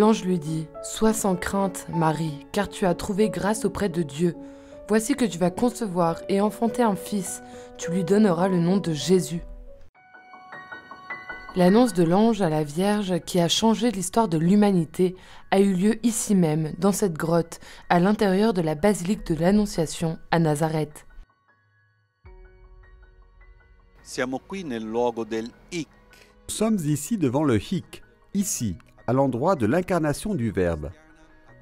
L'ange lui dit « Sois sans crainte, Marie, car tu as trouvé grâce auprès de Dieu. Voici que tu vas concevoir et enfanter un fils. Tu lui donneras le nom de Jésus. » L'annonce de l'ange à la Vierge qui a changé l'histoire de l'humanité a eu lieu ici même, dans cette grotte, à l'intérieur de la basilique de l'Annonciation à Nazareth. Siamo qui nel luogo del hic. Nous sommes ici devant le hic, ici, à l'endroit de l'incarnation du Verbe.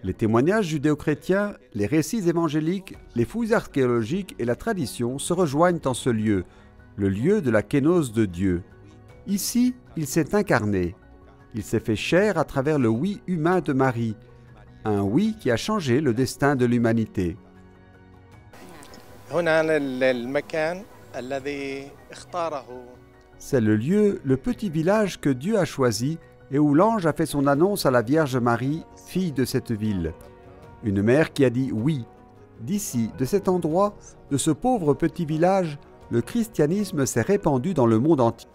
Les témoignages judéo-chrétiens, les récits évangéliques, les fouilles archéologiques et la tradition se rejoignent en ce lieu, le lieu de la kénose de Dieu. Ici, il s'est incarné. Il s'est fait chair à travers le oui humain de Marie, un oui qui a changé le destin de l'humanité. C'est le lieu, le petit village que Dieu a choisi et où l'ange a fait son annonce à la Vierge Marie, fille de cette ville. Une mère qui a dit oui. D'ici, de cet endroit, de ce pauvre petit village, le christianisme s'est répandu dans le monde entier.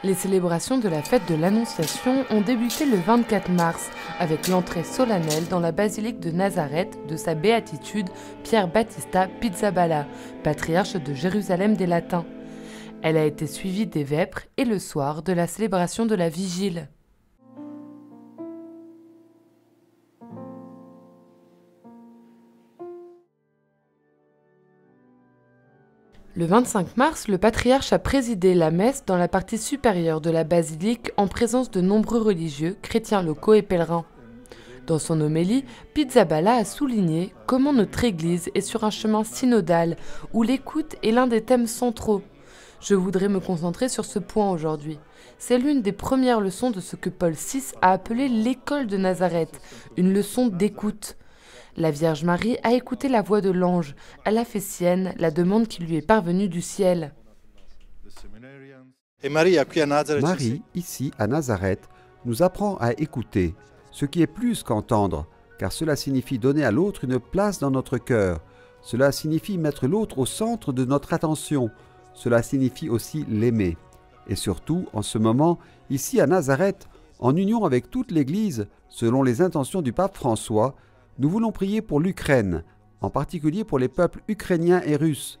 Les célébrations de la fête de l'Annonciation ont débuté le 24 mars avec l'entrée solennelle dans la basilique de Nazareth de sa béatitude Pierre Battista Pizzaballa, patriarche de Jérusalem des Latins. Elle a été suivie des vêpres et le soir de la célébration de la Vigile. Le 25 mars, le patriarche a présidé la messe dans la partie supérieure de la basilique en présence de nombreux religieux, chrétiens locaux et pèlerins. Dans son homélie, Pizzaballa a souligné comment notre Église est sur un chemin synodal où l'écoute est l'un des thèmes centraux. Je voudrais me concentrer sur ce point aujourd'hui. C'est l'une des premières leçons de ce que Paul VI a appelé l'école de Nazareth, une leçon d'écoute. La Vierge Marie a écouté la voix de l'ange. Elle a fait sienne la demande qui lui est parvenue du ciel. Marie, ici à Nazareth, nous apprend à écouter, ce qui est plus qu'entendre, car cela signifie donner à l'autre une place dans notre cœur. Cela signifie mettre l'autre au centre de notre attention. Cela signifie aussi l'aimer. Et surtout, en ce moment, ici à Nazareth, en union avec toute l'Église, selon les intentions du pape François, nous voulons prier pour l'Ukraine, en particulier pour les peuples ukrainiens et russes,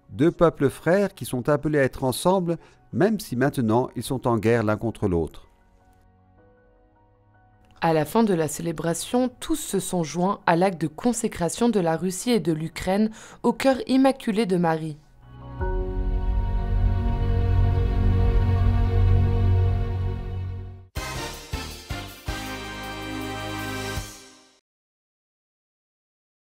deux peuples frères qui sont appelés à être ensemble, même si maintenant ils sont en guerre l'un contre l'autre. À la fin de la célébration, tous se sont joints à l'acte de consécration de la Russie et de l'Ukraine au cœur immaculé de Marie.